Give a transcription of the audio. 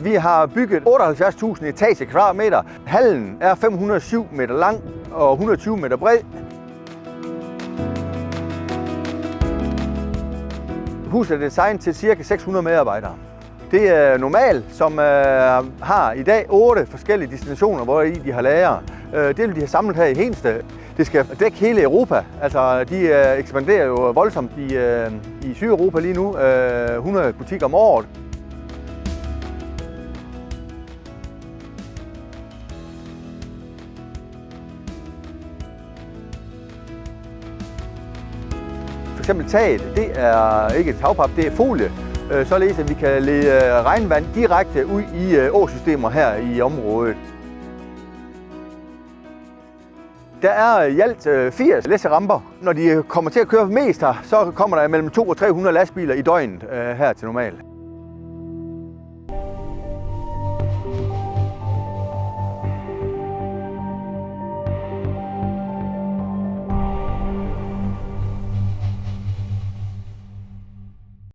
Vi har bygget 78.000 etager kvadratmeter. Hallen er 507 meter lang og 120 meter bred. Huset er designet til ca. 600 medarbejdere. Det er normalt, som har i dag 8 forskellige destinationer, hvor de har lager. Det vil de have samlet her i Hensted. Det skal dække hele Europa. Altså, de ekspanderer jo voldsomt i Sydeuropa lige nu. 100 butikker om året. For eksempel taget, det er ikke tagpap, det er folie. Således at vi kan lede regnvand direkte ud i åsystemer her i området. Der er i alt 80 læsseramper. Når de kommer til at køre mest her, så kommer der mellem 200 og 300 lastbiler i døgnet her til normalt.